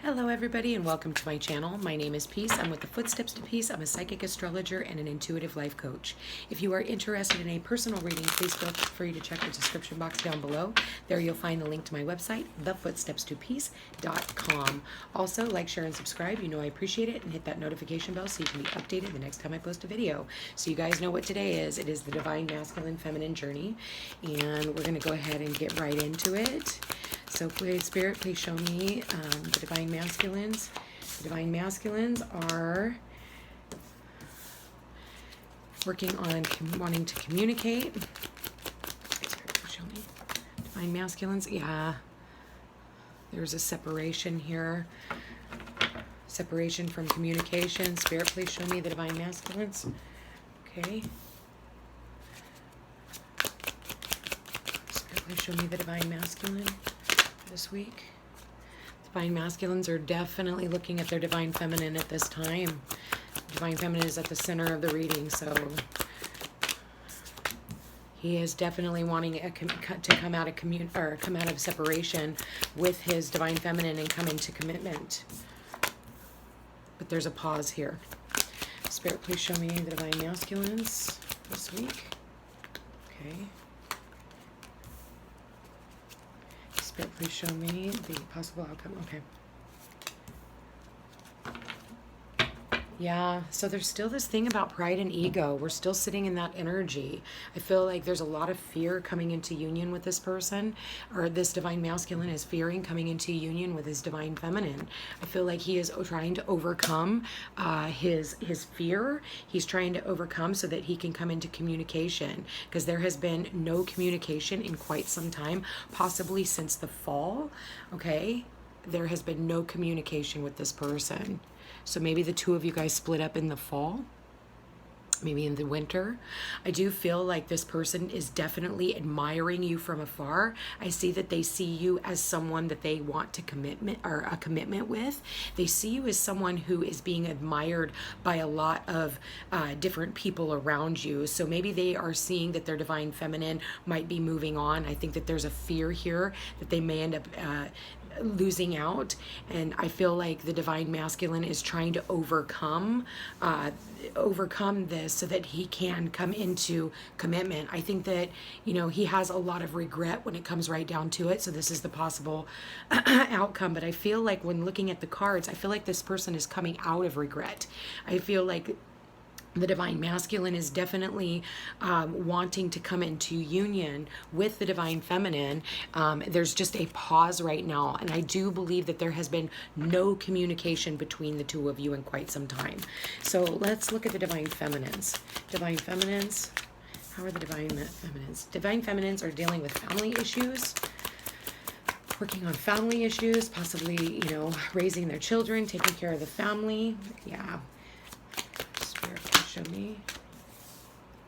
Hello everybody and welcome to my channel. My name is Peace. I'm with the Footsteps to Peace. I'm a psychic astrologer and an intuitive life coach. If you are interested in a personal reading, please feel free to check the description box down below. There you'll find the link to my website, thefootstepstopeace.com. Also, like, share, and subscribe. You know I appreciate it, and hit that notification bell so you can be updated the next time I post a video. So you guys know what today is. It is the Divine Masculine Feminine Journey, and we're going to go ahead and get right into it. So please, Spirit, please show me the Divine Masculines. The Divine Masculines are working on wanting to communicate. Spirit, please show me. Divine Masculines, yeah. There's a separation here. Separation from communication. Spirit, please show me the Divine Masculines. Okay. Spirit, please show me the Divine Masculine this week. Divine Masculines are definitely looking at their Divine Feminine at this time. Divine Feminine is at the center of the reading, so he is definitely wanting to come out of separation with his Divine Feminine and come into commitment. But there's a pause here. Spirit, please show me the Divine Masculines this week. Okay. Spirit, please show me the possible outcome. Okay. Yeah, so there's still this thing about pride and ego. We're still sitting in that energy. I feel like there's a lot of fear coming into union with this person, or this Divine Masculine is fearing coming into union with his Divine Feminine. I feel like he is trying to overcome his fear. He's trying to overcome so that he can come into communication, because there has been no communication in quite some time, possibly since the fall, okay? There has been no communication with this person. So maybe the two of you guys split up in the fall, maybe in the winter. I do feel like this person is definitely admiring you from afar. I see that they see you as someone that they want to commitment with. They see you as someone who is being admired by a lot of different people around you. So maybe they are seeing that their Divine Feminine might be moving on. I think that there's a fear here that they may end up losing out, and I feel like the Divine Masculine is trying to overcome this so that he can come into commitment. I think that, you know, he has a lot of regret when it comes right down to it, so this is the possible outcome. But I feel like when looking at the cards, I feel like this person is coming out of regret. I feel like the Divine Masculine is definitely wanting to come into union with the Divine Feminine. There's just a pause right now, and I do believe that there has been no communication between the two of you in quite some time. So let's look at the Divine Feminines. Divine Feminines, how are the Divine Feminines? Divine Feminines are dealing with family issues, working on family issues, possibly, you know, raising their children, taking care of the family. Yeah. Show me.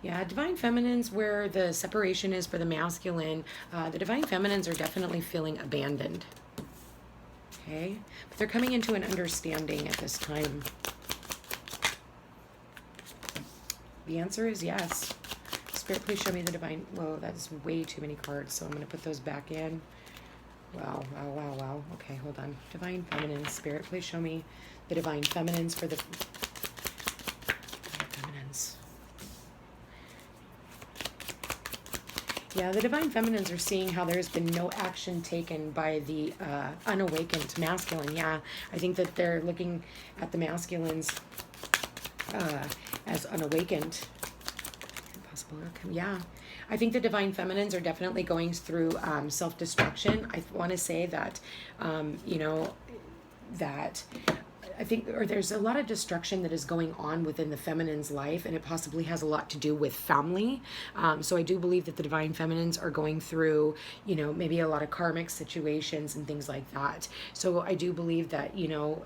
Yeah, Divine Feminines, where the separation is for the masculine, the Divine Feminines are definitely feeling abandoned. Okay, but they're coming into an understanding at this time. The answer is yes. Spirit, please show me the Divine. Whoa, that's way too many cards, so I'm going to put those back in. Wow, wow, wow, wow. Okay, hold on. Divine Feminines. Spirit, please show me the Divine Feminines for the Yeah, the Divine Feminines are seeing how there's been no action taken by the unawakened masculine. Yeah, I think that they're looking at the masculines as unawakened. Possible outcome. Yeah, I think the Divine Feminines are definitely going through self-destruction. I want to say that, you know, that I think, or there's a lot of destruction that is going on within the feminine's life, and it possibly has a lot to do with family. So I do believe that the Divine Feminines are going through, you know, maybe a lot of karmic situations and things like that. So I do believe that, you know,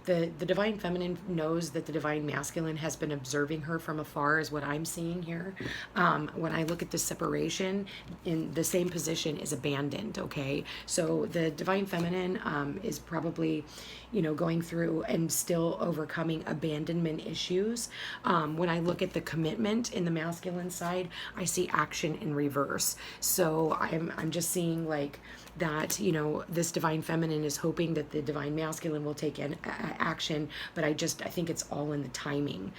the Divine Feminine knows that the Divine Masculine has been observing her from afar, is what I'm seeing here. When I look at the separation, in the same position is abandoned, okay? So the Divine Feminine is probably, you know, going through through and still overcoming abandonment issues. When I look at the commitment in the masculine side, I see action in reverse. So I'm just seeing like that, you know, this divine feminine is hoping that the divine masculine will take action, but I think it's all in the timing.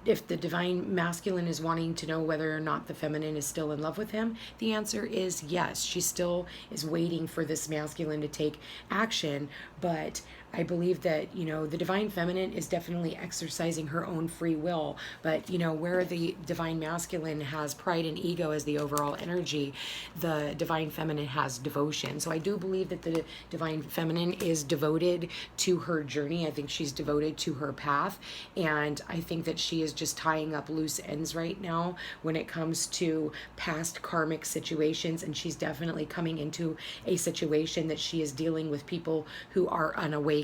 If the divine masculine is wanting to know whether or not the feminine is still in love with him, the answer is yes. She still is waiting for this masculine to take action, but I believe that, you know, the divine feminine is definitely exercising her own free will, but, you know, where the divine masculine has pride and ego as the overall energy, the divine feminine has devotion. So I do believe that the divine feminine is devoted to her journey. I think she's devoted to her path, and I think that she is just tying up loose ends right now when it comes to past karmic situations, and she's definitely coming into a situation that she is dealing with people who are unawakened.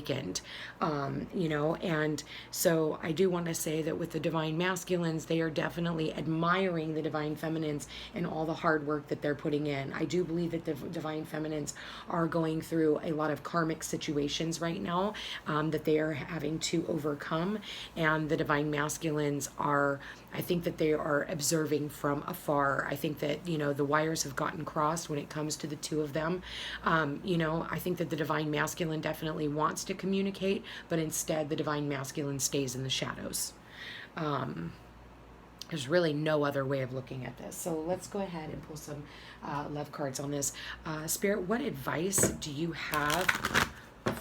You know, and so I do want to say that with the divine masculines, they are definitely admiring the divine feminines and all the hard work that they're putting in. I do believe that the divine feminines are going through a lot of karmic situations right now that they are having to overcome, and the divine masculines are, I think that they are observing from afar. I think that, you know, the wires have gotten crossed when it comes to the two of them. You know, I think that the divine masculine definitely wants to communicate, but instead the divine masculine stays in the shadows. There's really no other way of looking at this. So let's go ahead and pull some love cards on this. Spirit, what advice do you have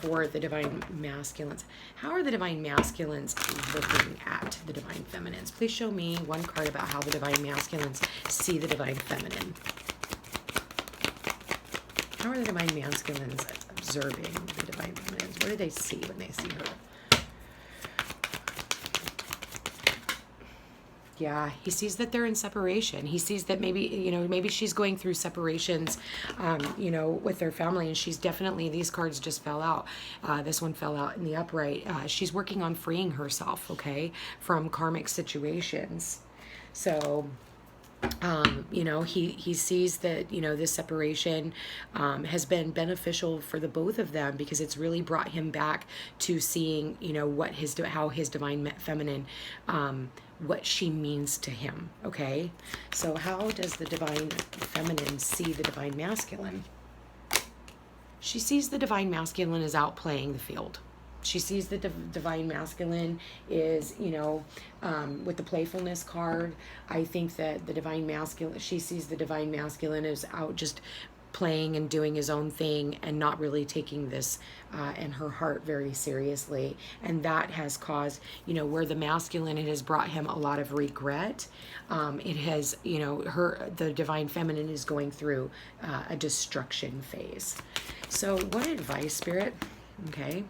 for the divine masculines? How are the divine masculines looking at the divine feminines? Please show me one card about how the divine masculines see the divine feminine. How are the divine masculines observing the divine feminines? What do they see when they see her? Yeah, he sees that they're in separation. He sees that maybe, you know, maybe she's going through separations, you know, with their family, and she's definitely, these cards just fell out. This one fell out in the upright. She's working on freeing herself, okay, from karmic situations. So, you know, he sees that, you know, this separation has been beneficial for the both of them, because it's really brought him back to seeing, you know, what how his divine feminine, what she means to him. Okay, so how does the divine feminine see the divine masculine? She sees the divine masculine as out playing the field. She sees the divine masculine is, you know, with the playfulness card, I think that the divine masculine, she sees the divine masculine as out just playing and doing his own thing and not really taking this and her heart very seriously. And that has caused, you know, where the masculine, it has brought him a lot of regret. It has, you know, the divine feminine is going through a destruction phase. So what advice, Spirit? Okay.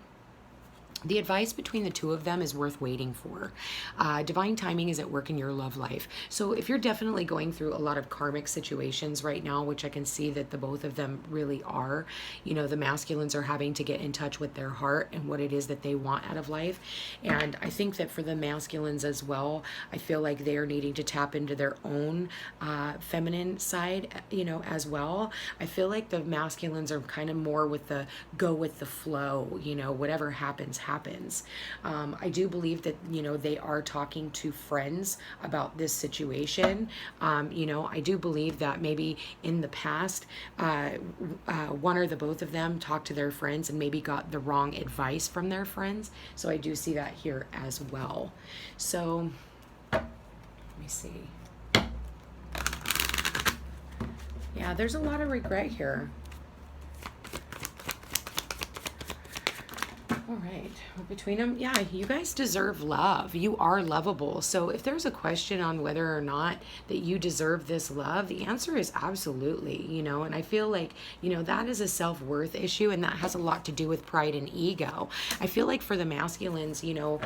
The advice between the two of them is worth waiting for. Divine timing is at work in your love life. So if you're definitely going through a lot of karmic situations right now, which I can see that the both of them really are, you know, the masculines are having to get in touch with their heart and what it is that they want out of life. And I think that for the masculines as well, I feel like they are needing to tap into their own feminine side, you know, as well. I feel like the masculines are kind of more with the go with the flow, you know, whatever happens. I do believe that, you know, they are talking to friends about this situation. You know, I do believe that maybe in the past, one or the both of them talked to their friends and maybe got the wrong advice from their friends. So I do see that here as well. So let me see. Yeah, there's a lot of regret here. All right, well, between them, yeah, you guys deserve love. You are lovable. So if there's a question on whether or not that you deserve this love, the answer is absolutely, you know, and I feel like, you know, that is a self-worth issue, and that has a lot to do with pride and ego. I feel like for the masculines, you know,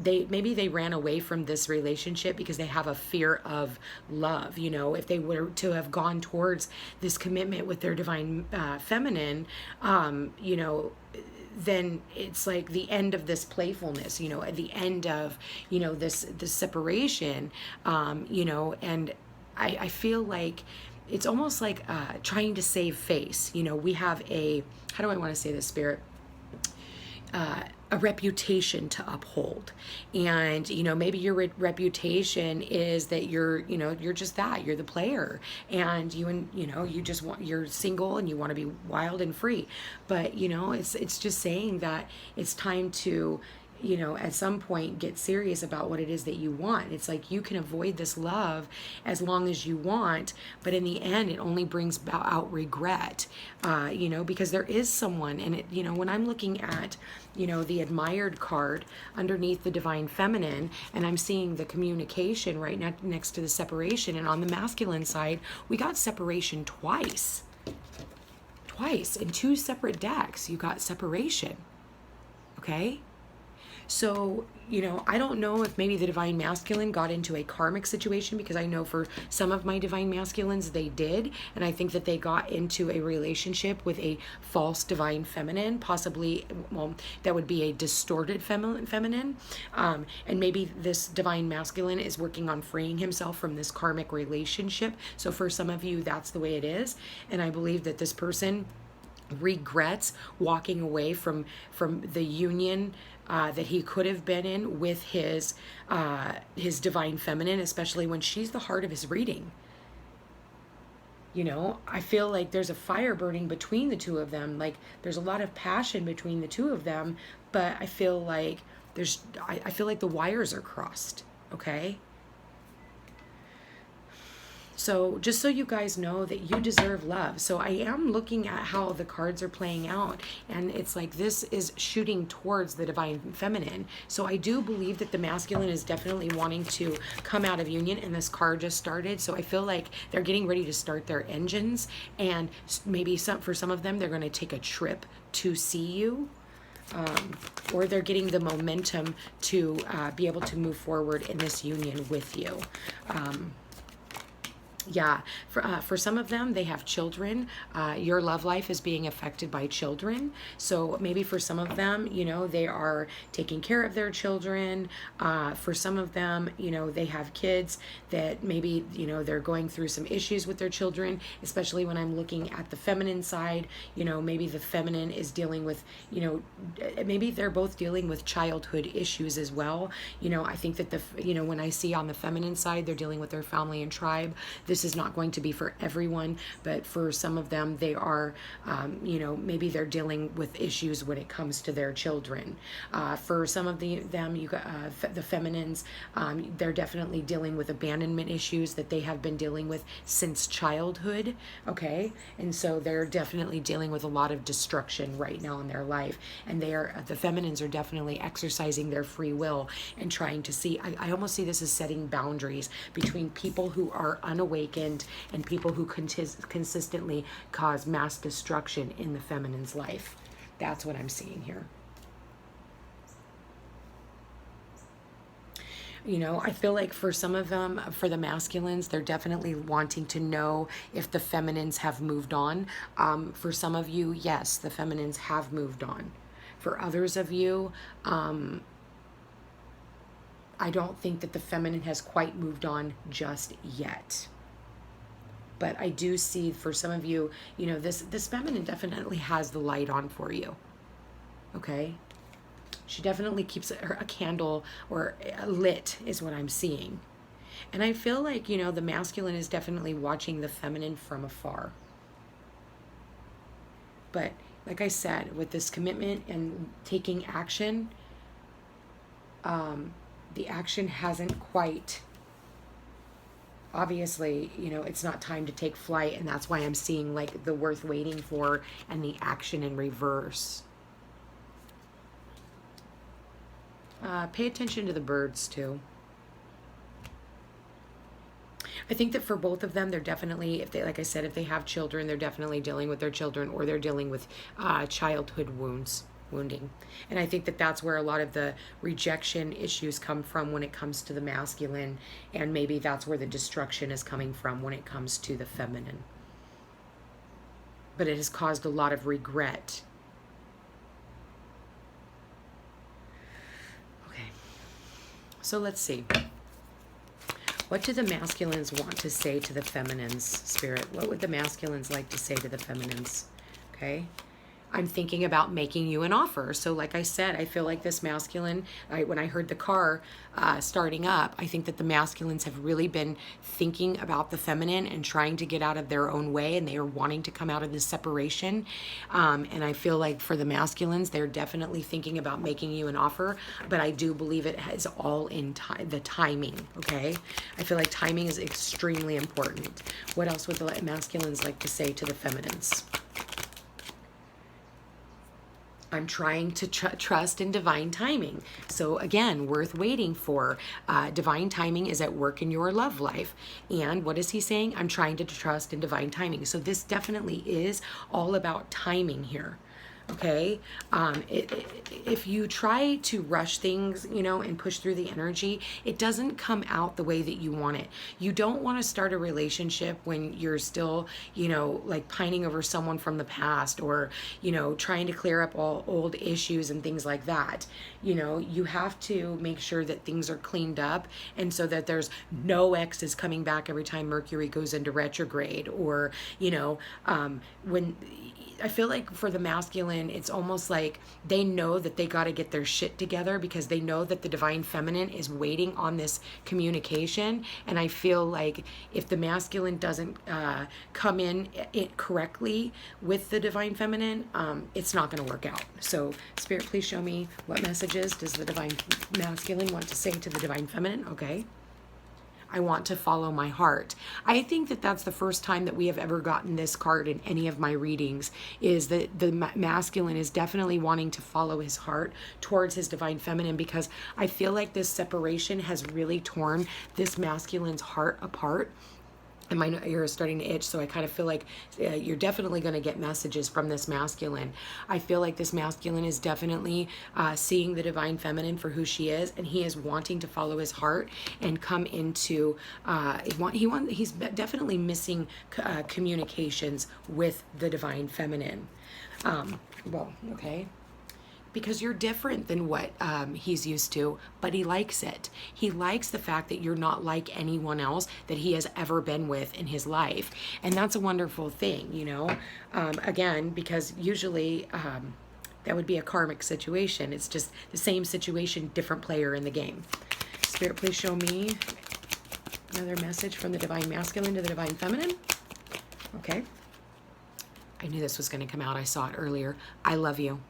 maybe they ran away from this relationship because they have a fear of love. You know, if they were to have gone towards this commitment with their divine feminine, you know, then it's like the end of this playfulness, you know, at the end of, you know, this separation, you know, and I feel like it's almost like trying to save face. You know, we have how do I want to say this, Spirit? a reputation to uphold. And, you know, maybe your reputation is that you're, you know, you're just that, you're the player, and you know, you just want, you're single and you want to be wild and free. But, you know, it's just saying that it's time to, you know, at some point get serious about what it is that you want. It's like you can avoid this love as long as you want, but in the end, it only brings out regret, you know, because there is someone, and it, you know, when I'm looking at, you know, the admired card underneath the divine feminine, and I'm seeing the communication right next to the separation, and on the masculine side, we got separation twice in two separate decks. You got separation, okay? So, you know, I don't know if maybe the divine masculine got into a karmic situation, because I know for some of my divine masculines, they did. And I think that they got into a relationship with a false divine feminine, possibly, well, that would be a distorted feminine. And maybe this divine masculine is working on freeing himself from this karmic relationship. So for some of you, that's the way it is. And I believe that this person regrets walking away from the union that he could have been in with his divine feminine, especially when she's the heart of his reading. You know, I feel like there's a fire burning between the two of them. Like there's a lot of passion between the two of them, but I feel like I feel like the wires are crossed. Okay. So just so you guys know that you deserve love. So I am looking at how the cards are playing out, and it's like this is shooting towards the divine feminine. So I do believe that the masculine is definitely wanting to come out of union, and this card just started. So I feel like they're getting ready to start their engines, and maybe for some of them, they're going to take a trip to see you. Or they're getting the momentum to be able to move forward in this union with you. Yeah, for some of them, they have children. Your love life is being affected by children. So maybe for some of them, you know, they are taking care of their children. For some of them, you know, they have kids that maybe, you know, they're going through some issues with their children, especially when I'm looking at the feminine side. You know, maybe the feminine is dealing with, you know, maybe they're both dealing with childhood issues as well. You know, I think that you know, when I see on the feminine side, they're dealing with their family and tribe. This is not going to be for everyone, but for some of them, they are, you know, maybe they're dealing with issues when it comes to their children. For some of them, you got the feminines, they're definitely dealing with abandonment issues that they have been dealing with since childhood. Okay, and so they're definitely dealing with a lot of destruction right now in their life, and the feminines are definitely exercising their free will and trying to see. I almost see this as setting boundaries between people who are unawakened and people who consistently cause mass destruction in the feminine's life. That's what I'm seeing here. You know, I feel like for some of them, for the masculines, they're definitely wanting to know if the feminines have moved on. For some of you, yes, the feminines have moved on. For others of you, I don't think that the feminine has quite moved on just yet. But I do see for some of you, you know, this feminine definitely has the light on for you. Okay? She definitely keeps a candle or lit is what I'm seeing. And I feel like, you know, the masculine is definitely watching the feminine from afar. But like I said, with this commitment and taking action, the action hasn't quite... Obviously, you know, it's not time to take flight, and that's why I'm seeing like the worth waiting for and the action in reverse. Pay attention to the birds too. I think that for both of them, they're definitely, if they, like I said, if they have children, they're definitely dealing with their children, or they're dealing with childhood wounding. And I think that that's where a lot of the rejection issues come from when it comes to the masculine, and maybe that's where the destruction is coming from when it comes to the feminine. But it has caused a lot of regret. Okay, so let's see. What do the masculines want to say to the feminines, Spirit? What would the masculines like to say to the feminines? Okay. I'm thinking about making you an offer. So like I said, I feel like this masculine, when I heard the car starting up, I think that the masculines have really been thinking about the feminine and trying to get out of their own way, and they are wanting to come out of this separation. And I feel like for the masculines, they're definitely thinking about making you an offer, but I do believe it is all in the timing, okay? I feel like timing is extremely important. What else would the masculines like to say to the feminines? I'm trying to trust in divine timing. So again, worth waiting for. Divine timing is at work in your love life. And what is he saying? I'm trying to trust in divine timing. So this definitely is all about timing here. Okay, if you try to rush things, you know, and push through the energy, it doesn't come out the way that you want it. You don't want to start a relationship when you're still, you know, like pining over someone from the past, or, you know, trying to clear up all old issues and things like that. You know, you have to make sure that things are cleaned up, and so that there's no exes coming back every time Mercury goes into retrograde, or, you know, when I feel like for the masculine, it's almost like they know that they got to get their shit together, because they know that the divine feminine is waiting on this communication. And I feel like if the masculine doesn't come in it correctly with the divine feminine, it's not going to work out. So Spirit, please show me what messages does the divine masculine want to say to the divine feminine? Okay. I want to follow my heart. I think that that's the first time that we have ever gotten this card in any of my readings, is that the masculine is definitely wanting to follow his heart towards his divine feminine, because I feel like this separation has really torn this masculine's heart apart. And my ear is starting to itch, so I kind of feel like you're definitely going to get messages from this masculine. I feel like this masculine is definitely seeing the divine feminine for who she is, and he is wanting to follow his heart and come into, he's definitely missing communications with the divine feminine. Well, okay. Because you're different than what he's used to, but he likes it. He likes the fact that you're not like anyone else that he has ever been with in his life. And that's a wonderful thing, you know? Again, because usually that would be a karmic situation. It's just the same situation, different player in the game. Spirit, please show me another message from the divine masculine to the divine feminine. Okay. I knew this was going to come out. I saw it earlier. I love you.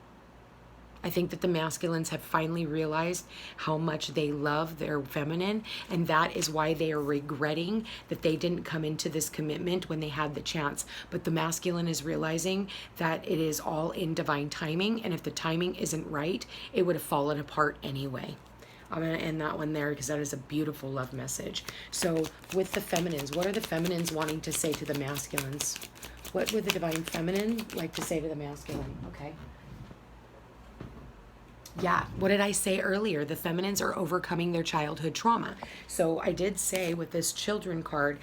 I think that the masculines have finally realized how much they love their feminine, and that is why they are regretting that they didn't come into this commitment when they had the chance. But the masculine is realizing that it is all in divine timing, and if the timing isn't right, it would have fallen apart anyway. I'm going to end that one there because that is a beautiful love message. So with the feminines, what are the feminines wanting to say to the masculines? What would the divine feminine like to say to the masculine? Okay. Yeah, what did I say earlier? The feminines are overcoming their childhood trauma. So I did say with this children card,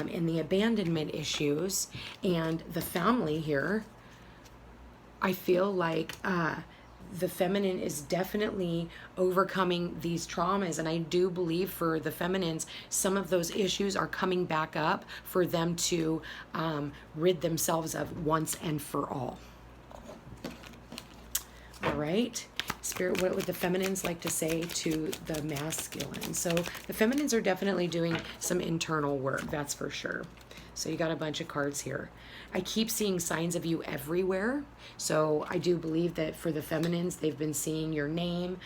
in the abandonment issues and the family here, I feel like the feminine is definitely overcoming these traumas. And I do believe for the feminines, some of those issues are coming back up for them to rid themselves of once and for all. All right. Spirit, what would the feminines like to say to the masculine? So the feminines are definitely doing some internal work, that's for sure. So you got a bunch of cards here. I keep seeing signs of you everywhere. So I do believe that for the feminines, they've been seeing your name.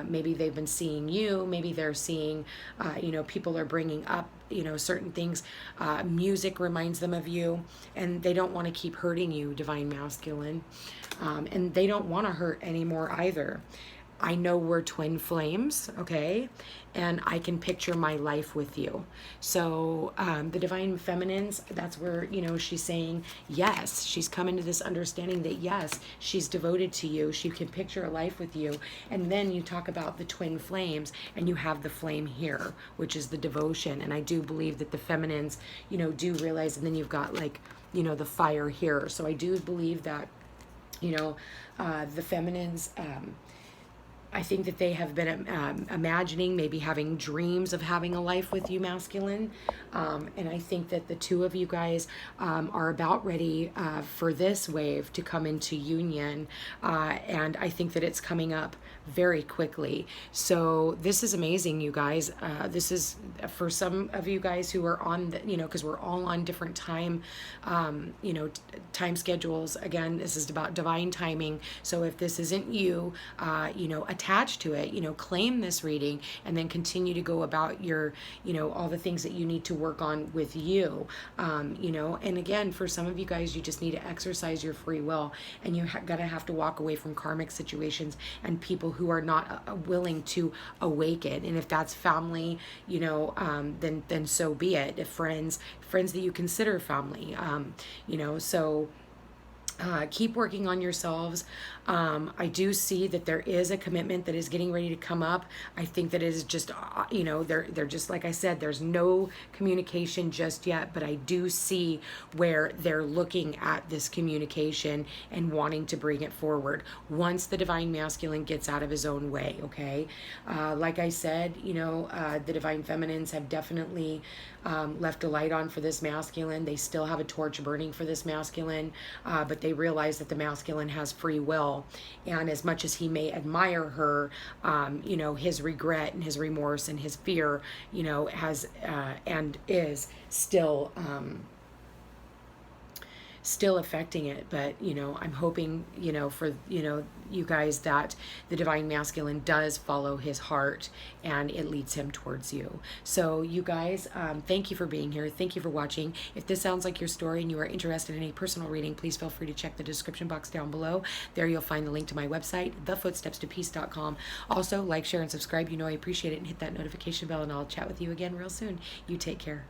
Maybe they've been seeing you. Maybe they're seeing, people are bringing up, certain things. Music reminds them of you, and they don't want to keep hurting you, divine masculine. And they don't want to hurt anymore either. I know we're twin flames, okay? And I can picture my life with you. So the divine feminines, that's where, she's saying yes. She's come into this understanding that yes, she's devoted to you. She can picture a life with you. And then you talk about the twin flames, and you have the flame here, which is the devotion. And I do believe that the feminines, do realize, and then you've got the fire here. So I do believe that, the feminines, I think that they have been imagining, maybe having dreams of having a life with you, masculine. And I think that the two of you guys are about ready for this wave to come into union. And I think that it's coming up very quickly. So this is amazing, you guys. This is for some of you guys who are on the, because we're all on different time, time schedules. Again, this is about divine timing. So if this isn't you, attached to it, claim this reading and then continue to go about your, all the things that you need to work on with you, and again, for some of you guys, you just need to exercise your free will, and you gotta have to walk away from karmic situations and people who are not willing to awaken. And if that's family, then so be it. If friends that you consider family, so keep working on yourselves. I do see that there is a commitment that is getting ready to come up. I think that it is just, they're just, like I said, there's no communication just yet, but I do see where they're looking at this communication and wanting to bring it forward once the divine masculine gets out of his own way, okay? Like I said, the divine feminines have definitely left a light on for this masculine. They still have a torch burning for this masculine, but they realize that the masculine has free will. And as much as he may admire her, his regret and his remorse and his fear, has and is still affecting it. But I'm hoping for you guys that the divine masculine does follow his heart and it leads him towards you. So you guys, thank you for being here. Thank you for watching. If this sounds like your story and you are interested in a personal reading, please feel free to check the description box down below. There you'll find the link to my website, thefootstepstopeace.com. Also, like, share, and subscribe. I appreciate it, and hit that notification bell, and I'll chat with you again real soon. You take care.